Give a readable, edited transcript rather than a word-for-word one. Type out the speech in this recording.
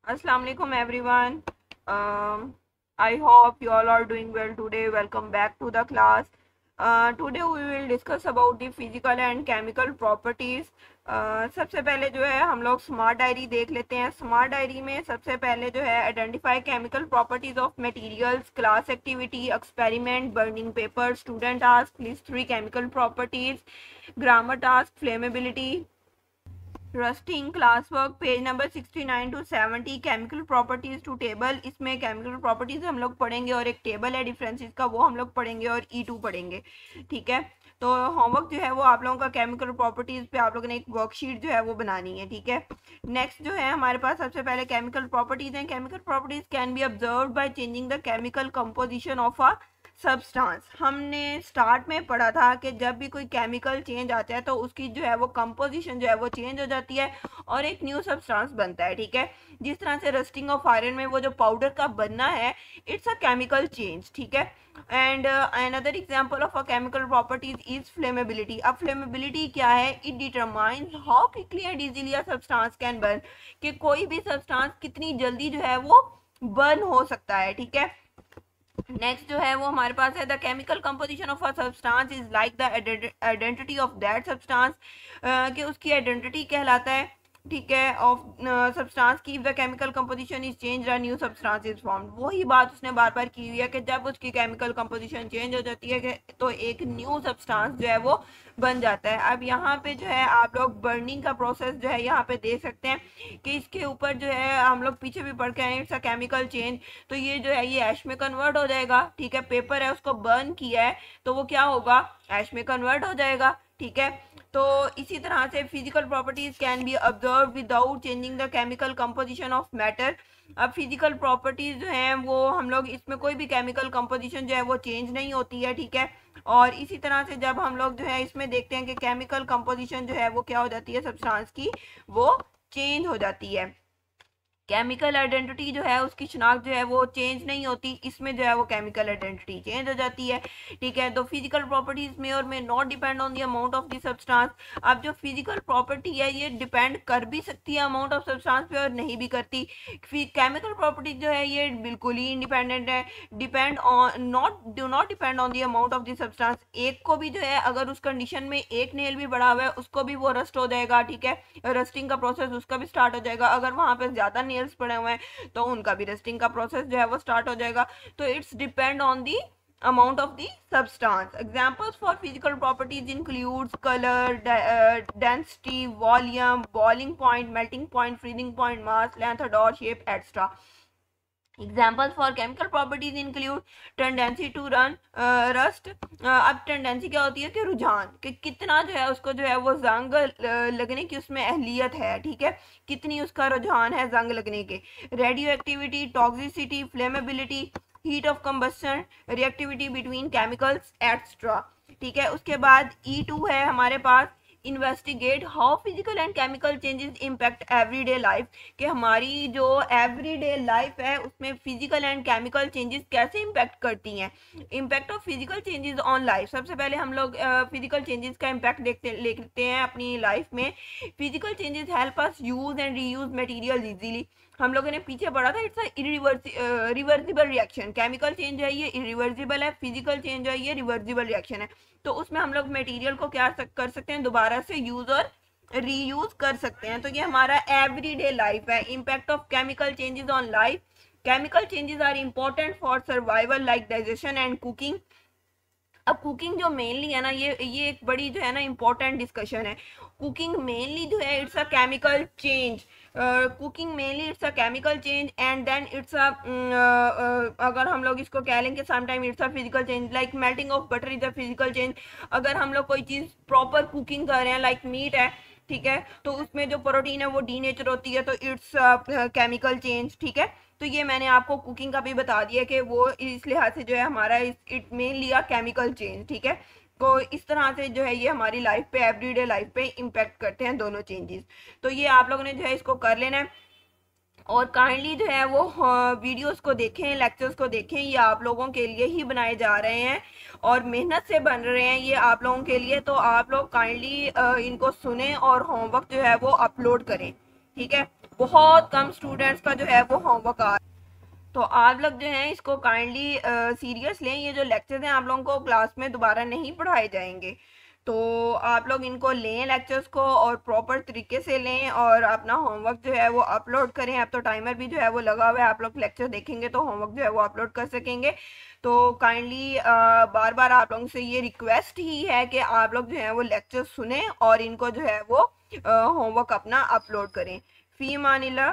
Assalamu alaikum everyone. I hope you all are doing well today. Welcome back to the class. Today we will discuss about the physical and chemical properties. सबसे पहले जो है हम लोग smart diary देख लेते हैं। Smart diary में सबसे पहले जो है identify chemical properties of materials, class activity, experiment, burning paper, student task, list 3 chemical properties, grammar task, flammability, rusting, class work, page number 69 to 70, chemical properties to table. इसमें chemical properties हम लोग पढ़ेंगे और एक टेबल है differences का, वो हम लोग पढ़ेंगे और E2 पढ़ेंगे। ठीक है, तो होमवर्क जो है वो आप लोगों का केमिकल प्रॉपर्टीज पे आप लोगों ने एक वर्कशीट जो है वो बनानी है। ठीक है, नेक्स्ट जो है हमारे पास सबसे पहले केमिकल प्रॉपर्टीज हैं। Chemical properties can be observed by changing the chemical composition of a substance. हमने स्टार्ट में पढ़ा था कि जब भी कोई केमिकल चेंज आता है तो उसकी जो है वो कंपोजिशन जो है वो चेंज हो जाती है और एक न्यू सब्सटेंस बनता है। ठीक है, जिस तरह से रस्टिंग ऑफ आयरन में वो जो पाउडर का बनना है, इट्स अ केमिकल चेंज। ठीक है, and another example of a chemical properties is flammability. अब फ्लेमेबिलिटी क्या है? It determines how quickly and easily a substance can burn, कि कोई भी सब्सटेंस कितनी जल्दी जो है वो बर्न हो सकता है। ठीक है, नेक्स्ट जो है वो हमारे पास है the chemical composition of a substance is like the identity of that substance, कि उसकी आइडेंटिटी कहलाता है। ठीक है, ऑफ सब्सटेंस की the chemical composition is change a new substance is formed. वही बात उसने बार बार की हुई है कि जब उसकी केमिकल कंपोजिशन चेंज हो जाती है तो एक न्यू सब्सटेंस जो है वो बन जाता है। अब यहाँ पे जो है आप लोग बर्निंग का प्रोसेस जो है यहाँ पे देख सकते हैं कि इसके ऊपर जो है हम लोग पीछे भी पढ़ के आए, इट्स अ केमिकल चेंज। तो ये जो है ये ऐश में कन्वर्ट हो जाएगा। ठीक है, पेपर है उसको बर्न किया है तो वो क्या होगा? ऐश में कन्वर्ट हो जाएगा। ठीक है, तो इसी तरह से physical properties can be observe without changing the chemical composition of matter. अब फिजिकल प्रॉपर्टीज जो हैं वो हम लोग इसमें कोई भी केमिकल कंपोजिशन जो है वो चेंज नहीं होती है। ठीक है, और इसी तरह से जब हम लोग जो है इसमें देखते हैं कि केमिकल कंपोजिशन जो है वो क्या हो जाती है सब्सटेंस की, वो चेंज हो जाती है। केमिकल आइडेंटिटी जो है उसकी शनाख्त जो है वो चेंज नहीं होती, इसमें जो है वो केमिकल आइडेंटिटी चेंज हो जाती है। ठीक है, तो फिजिकल प्रॉपर्टीज में और में not depend on the amount of the substance. अब जो फिजिकल प्रॉपर्टी है ये डिपेंड कर भी सकती है अमाउंट ऑफ सब्सटेंस पे और नहीं भी करती। केमिकल प्रॉपर्टीज जो है ये बिल्कुल ही इंडिपेंडेंट है, depend on do not depend on the amount of the substance. एक को भी जो है अगर उस कंडीशन में एक नेल भी बढ़ा हुआ है उसको भी वो रस्ट हो जाएगा। ठीक है, रस्टिंग का प्रोसेस उसका भी स्टार्ट हो जाएगा। अगर वहां पे ज्यादा नेल्स पड़े हुए हैं तो उनका भी रस्टिंग का प्रोसेस जो है वो स्टार्ट हो जाएगा। तो it's depend on the amount of the substance. Examples for physical properties includes color, density, volume, boiling point, melting point, freezing point, mass, length, odor, shape, etc. Examples for chemical properties include tendency to run rust. अब tendency क्या होती है कि रुझान, कि कितना जो है उसको जो है वो जंग लगने की उसमें अहलियत है। ठीक है, कितनी उसका रुझान है जंग लगने के। Radioactivity, toxicity, flammability, heat of combustion, reactivity between chemicals etcetera. ठीक है, उसके बाद E2 है हमारे पास investigate how physical and chemical changes impact everyday life, कि हमारी जो एवरीडे लाइफ है उसमें फिजिकल एंड केमिकल चेंजेस कैसे इम्पैक्ट करती हैं। Impact of physical changes on life, सबसे पहले हम लोग फिजिकल चेंजेस का इम्पैक्ट लेते हैं अपनी लाइफ में। Physical changes help us use and reuse material easily. हम लोगों ने पीछे पढ़ा था it's reversible reaction. Chemical change है ये इरिवर्सिबल है, फिजिकल चेंज है ये रिवर्सिबल रिएक्शन है। तो उसमें हम लोग मटेरियल को क्या कर सकते हैं, दोबारा से यूज और रीयूज कर सकते हैं। तो ये हमारा एवरीडे लाइफ है। Impact of chemical changes on life, chemical changes are important for survival like digestion and cooking. अब कुकिंग जो मेनली है ना, ये एक बड़ी जो है ना इम्पोर्टेंट डिस्कशन है। कुकिंग मेनली जो है it's a chemical change. Cooking mainly it's a chemical change and then it's a अगर हम लोग इसको कह लें कि sometime it's a physical change, like melting of butter is a physical change. अगर हम लोग कोई चीज़ प्रॉपर कुकिंग कर रहे हैं, लाइक मीट है, ठीक है, तो उसमें जो प्रोटीन है वो डीनेचर होती है, तो इट्स केमिकल चेंज। ठीक है, तो ये मैंने आपको कुकिंग का भी बता दिया कि वो इस लिहाज से जो है हमारा it mainly a chemical change. ठीक है, तो इस तरह से जो है ये हमारी लाइफ पे, एवरीडे लाइफ पे इम्पेक्ट करते हैं दोनों चेंजेस। तो ये आप लोगों ने जो है इसको कर लेना है और काइंडली जो है वो वीडियोस को देखें, लेक्चर्स को देखें। ये आप लोगों के लिए ही बनाए जा रहे हैं और मेहनत से बन रहे हैं ये आप लोगों के लिए। तो आप लोग काइंडली इनको सुने और होमवर्क जो है वो अपलोड करें। ठीक है, बहुत कम स्टूडेंट्स का जो है वो होमवर्क आ, तो आप लोग जो हैं इसको काइंडली सीरियस लें। ये जो लेक्चर्स हैं आप लोगों को क्लास में दोबारा नहीं पढ़ाए जाएंगे, तो आप लोग इनको लें लेक्चर्स को और प्रॉपर तरीके से लें और अपना होमवर्क जो है वो अपलोड करें। अब तो टाइमर भी जो है वो लगा हुआ है, आप लोग लेक्चर देखेंगे तो होमवर्क जो है वो अपलोड कर सकेंगे। तो काइंडली बार बार आप लोगों से ये रिक्वेस्ट ही है कि आप लोग जो है वो लेक्चर सुने और इनको जो है वो होमवर्क अपना अपलोड करें। फी मानिला।